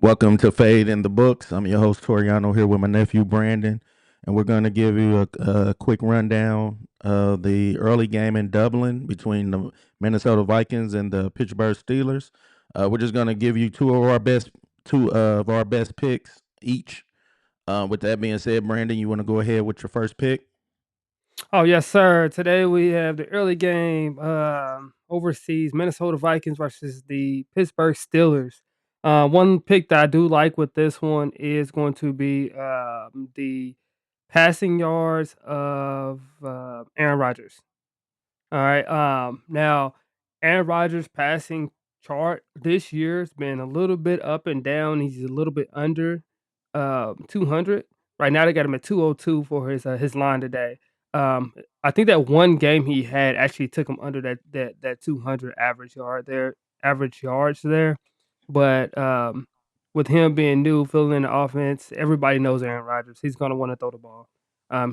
Welcome to Fade in the Books. I'm your host Toriano here with my nephew Brandon, and we're going to give you a quick rundown of the early game in Dublin between the Minnesota Vikings and the Pittsburgh Steelers. We're just going to give you two of our best picks each. With that being said, Brandon, you want to go ahead with your first pick? Oh, yes, sir. Today we have the early game overseas Minnesota Vikings versus the Pittsburgh Steelers. One pick that I do like with this one is going to be the passing yards of Aaron Rodgers. All right. Now Aaron Rodgers' passing chart this year has been a little bit up and down. He's a little bit under 200. Right now they got him at 202 for his line today. I think that one game he had actually took him under that 200 average yards there. But with him being new, filling in the offense, everybody knows Aaron Rodgers. He's going to want to throw the ball.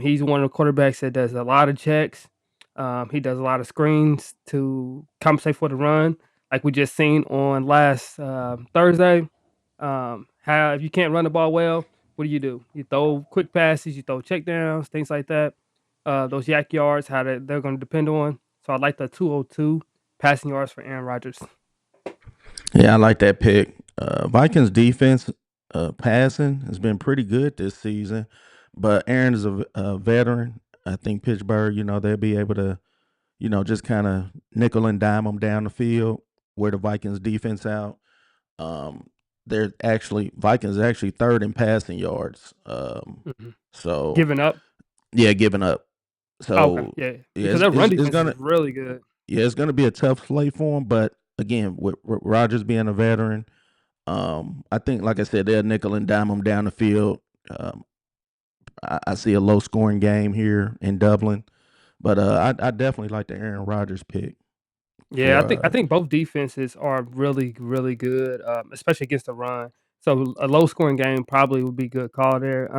He's one of the quarterbacks that does a lot of checks. He does a lot of screens to compensate for the run, like we just seen on last Thursday. How if you can't run the ball well, what do? You throw quick passes, you throw checkdowns, things like that. Those yak yards, they're going to depend on. So I like the 202 passing yards for Aaron Rodgers. Yeah, I like that pick. Vikings defense passing has been pretty good this season, but Aaron is a veteran. I think Pittsburgh, they'll be able to just kind of nickel and dime them down the field, where the Vikings defense out. Um, they're actually Vikings are actually third in passing yards. Mhm. So Giving up. yeah, giving up. Oh, okay, So yeah, yeah, because it's, their run it's, it's defense is gonna really good. yeah it's gonna be a tough slate for them. But again, with Rogers being a veteran, I think like I said, they'll nickel and dime them down the field. Um, I see a low scoring game here in Dublin, but I definitely like the Aaron Rodgers pick Yeah, for I think both defenses are really, really good, especially against the run. So a low scoring game probably would be a good call there.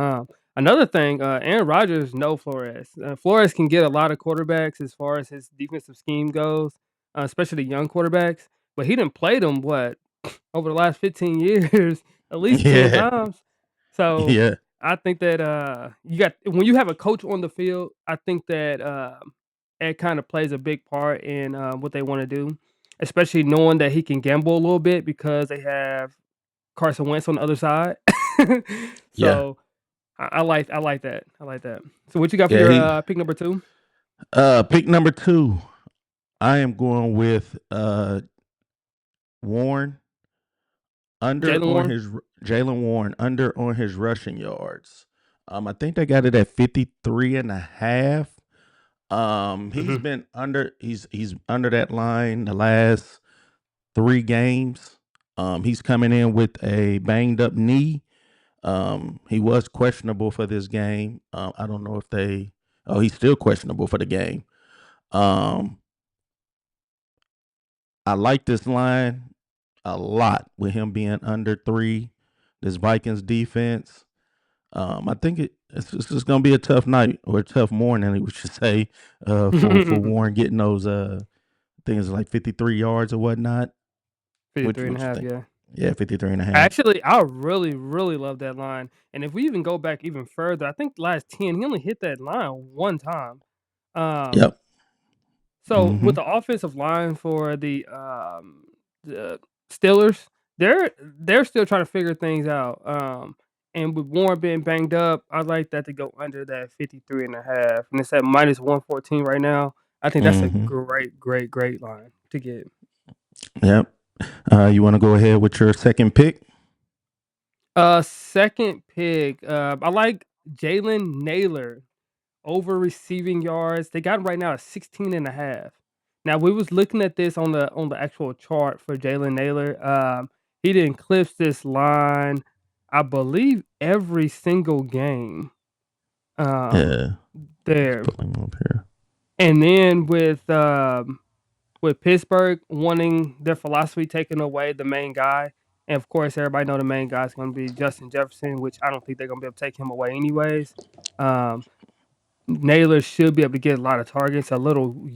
Another thing, Aaron Rodgers know Flores. Flores can get a lot of quarterbacks as far as his defensive scheme goes, especially young quarterbacks. But he didn't play them what over the last 15 years at least 10 yeah times. So yeah. I think that you got when you have a coach on the field, I think that it kind of plays a big part in what they want to do, especially knowing that he can gamble a little bit because they have Carson Wentz on the other side. Yeah. So I like that. I like that. So what you got for Yeah, your he pick number two? pick number 2. I am going with Warren under Jalen on Warren. his Jalen Warren under on his rushing yards. I think they got it at 53 and a half. He's Hmm. been he's under that line the last 3 games. He's coming in with a banged up knee. He was questionable for this game. I don't know if they oh, he's still questionable for the game. Um, I like this line a lot with him being under 3. This Vikings defense. I think it's just gonna be a tough night or a tough morning, we should say, for Warren getting those things like 53 yards or whatnot. What 53 and a what you half, think? yeah. Yeah, 53 and a half. Actually, I really, really love that line, and if we even go back even further, I think the last 10, he only hit that line one time. Um, Yep. so with Mhm. the offensive line for the Steelers, they're still trying to figure things out, and with Warren being banged up, I like that to go under that 53 and a half, and it's at -114 right now. I think that's a Mhm. great, great, great line to get. Yep. You want to go ahead with your second pick? Second pick, I like Jalen Naylor over receiving yards. They got him right now at 16 and a half. Now we was looking at this on the actual chart for Jalen Naylor. He didn't eclipse this line, I believe, every single game. Um, Yeah. there. Put him up here. And then with Pittsburgh wanting their philosophy taken away, the main guy, and of course everybody know the main guy is going to be Justin Jefferson, which I don't think they're going to be able to take him away anyways. Um, Naylor should be able to get a lot of targets, a little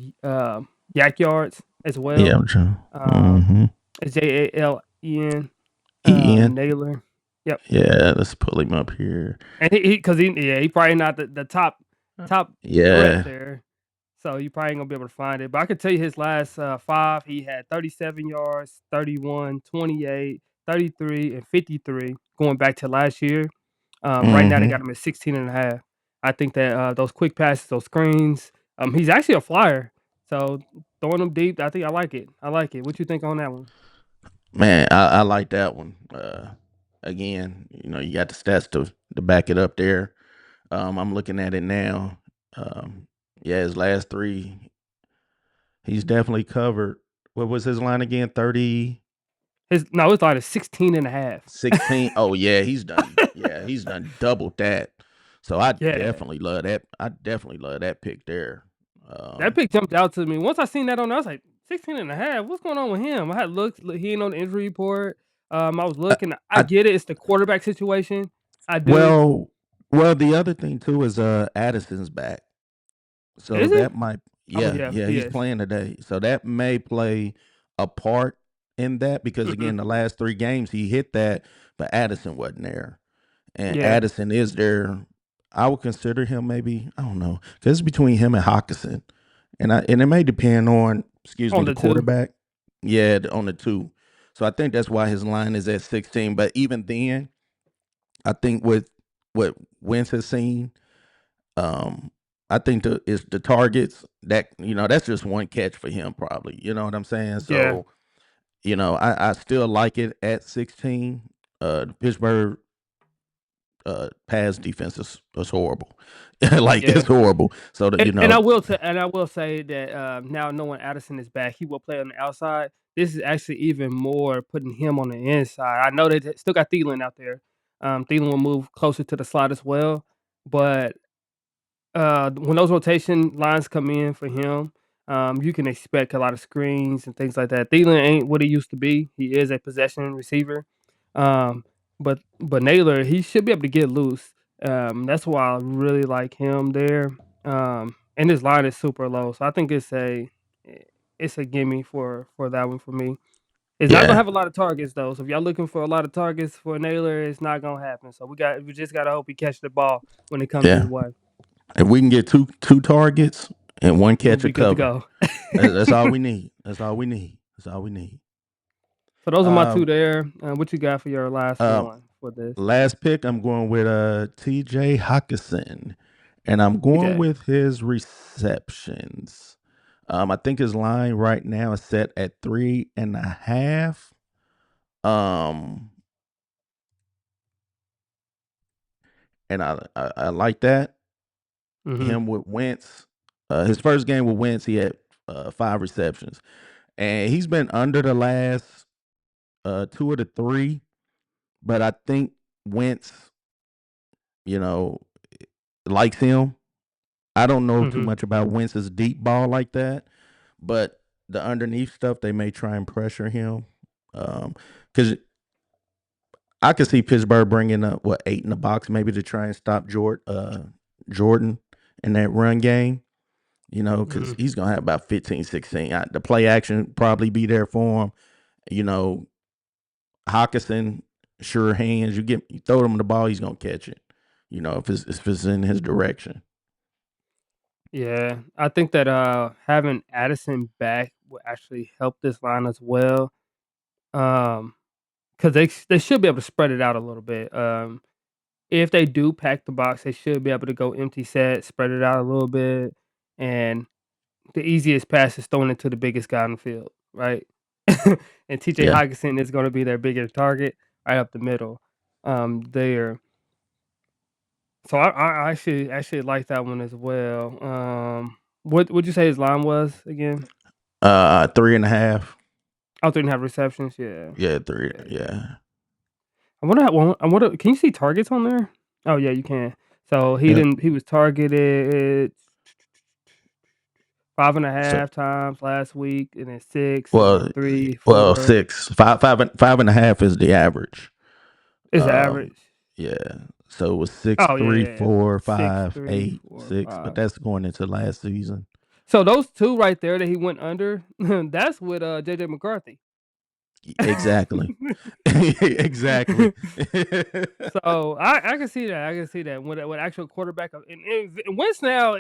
yak yards as Yeah, well. I'm trying. Um, Mhm. Jalen Ian. Naylor. Yep. Yeah, let's pull him up here. And because he probably not the top threat Yeah. there, so you probably ain't gonna be able to find it. But I could tell you his last 5, he had 37 yards, 31, 28, 33, and 53 going back to last year. Right now they got Hmm. him at 16 and a half. I think that those quick passes, those screens, he's actually a flyer. So throwing them deep, I think I like it. I like it. What you think on that one? Man, I like that one. Again, you got the stats to back it up there. I'm looking at it now. Um, yeah, his last three, he's definitely covered. What was his line again? 30, His no, his line is 16 and a half. 16. Oh yeah, he's done. Yeah, he's done doubled that. So I Yeah. definitely love that. I definitely love that pick there. That Um, pick jumped out to me. Once I seen that on there, I was like, 16 and a half. What's going on with him? I had looked, he ain't on the injury report. I was I, looking. I I get it. It's the quarterback situation. I do. well, well, the other thing too is Addison's back. So Is he? that might, Oh, yeah, yeah, yeah, he he's is. playing today. So that may play a part in that because Mhm. again, the last three games he hit that, but Addison wasn't there, and Yeah, Addison is there. I would consider him maybe, I don't know, because it's between him and Hawkinson, and it may depend on, excuse me, on the the 2. quarterback. Yeah, on the two. So I think that's why his line is at 16. But even then, I think with what Wentz has seen, um, I think the targets that that's just one catch for him probably. You know what I'm saying? Yeah, So I still like it at 16. The Pittsburgh pass defense is horrible. Like yeah. it's horrible. So that And I will say that now knowing Addison is back, he will play on the outside. This is actually even more putting him on the inside. I know they still got Thielen out there. Thielen will move closer to the slot as well, but when those rotation lines come in for him, you can expect a lot of screens and things like that. Thielen ain't what he used to be. He is a possession receiver, um, but Naylor he should be able to get loose. That's why I really like him there. And his line is super low, so I think it's a gimme for that one for me. It's not gonna yeah, have a lot of targets though. So if y'all looking for a lot of targets for Naylor, it's not gonna happen. So we just gotta hope he catch the ball when it comes his yeah. way. If we can get two targets and one We'll catch a be good to cover, go. that's all we need. That's all we need. That's all we need. So those are my 2 Um, there. What you got for your last um, one for this? Last pick, I'm going with TJ Hawkinson, and I'm going TJ. with his receptions. I think his line right now is set at 3.5. Um, and I like that. Mhm, Him with Wentz. His first game with Wentz, he had 5 receptions, and he's been under the last 2 of the 3. But I think Wentz, you know, likes him. I don't know too mhm. much about Wentz's deep ball like that, but the underneath stuff they may try and pressure him. Because I could see Pittsburgh bringing up 8 in the box maybe to try and stop Jordan in that run game. Because Mhm. he's gonna have about 15, 16. The play action probably be there for him. You know, Hawkinson, sure hands. You throw him the ball, he's gonna catch it. If it's in his direction. Yeah, I think that, having Addison back will actually help this line as well, Um, because they should be able to spread it out a little bit. If they do pack the box, they should be able to go empty set, spread it out a little bit, and the easiest pass is throwing it to the biggest guy on the field, right? And TJ Yeah, Hockenson is gonna be their biggest target right up the middle, there. So I actually like that one as well. What would you say his line was again? 3.5. Oh, 3.5 receptions, yeah. Yeah, three. Yeah, yeah. Yeah, I wonder can you see targets on there? Oh, yeah, you can. So yeah. he was targeted five and a So, half times last week, and then 6, and then well, 3, well, 4. 6, 5.5 is the average. It's Um, average. yeah. So it was six, Oh, yeah, three, yeah, yeah. four, 6, five, 3, eight, 4, 6. But 5. that's going into last season. So those 2 right there that he went under, that's with, JJ McCarthy. Exactly. Exactly. So I can see that. I can see that with actual quarterback and Wentz now.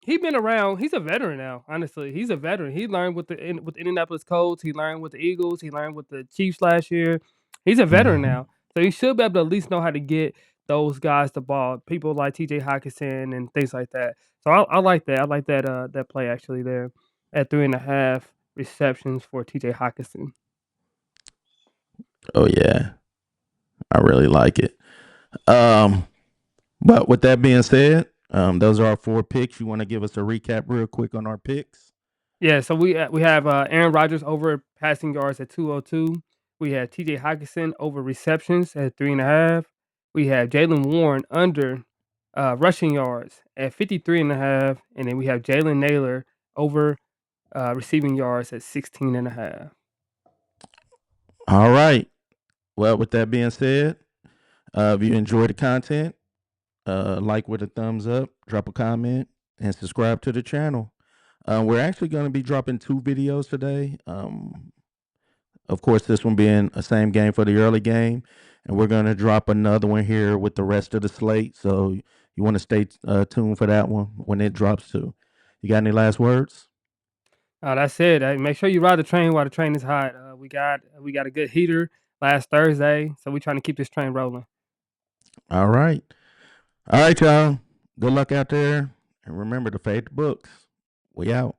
He been around. He's a veteran now. Honestly, he's a veteran. He learned with the Indianapolis Colts. He learned with the Eagles. He learned with the Chiefs last year. He's a veteran Mhm. now, so he should be able to at least know how to get those guys the ball. People like T.J. Hawkinson and things like that. So I like that. I like that that play actually there at 3.5 receptions for T.J. Hawkinson. Oh yeah, I really like it. Um, but with that being said, those are our four picks. You want to give us a recap real quick on our picks? Yeah, so we have Aaron Rodgers over passing yards at 202. We have T.J. Hockenson over receptions at 3.5. We have Jalen Warren under rushing yards at 53.5, and then we have Jalen Naylor over receiving yards at 16.5. All right. Well, with that being said, if you enjoyed the content, like with a thumbs up, drop a comment, and subscribe to the channel. We're actually going to be dropping two videos today. Of course, this one being a same game for the early game, and we're going to drop another one here with the rest of the slate. So you want to stay tuned for that one when it drops too. You got any last words? That's it. Make sure you ride the train while the train is hot. We got a good heater last Thursday, so we're trying to keep this train rolling. All right. All right, y'all. Good luck out there. And remember to fade the books. We out.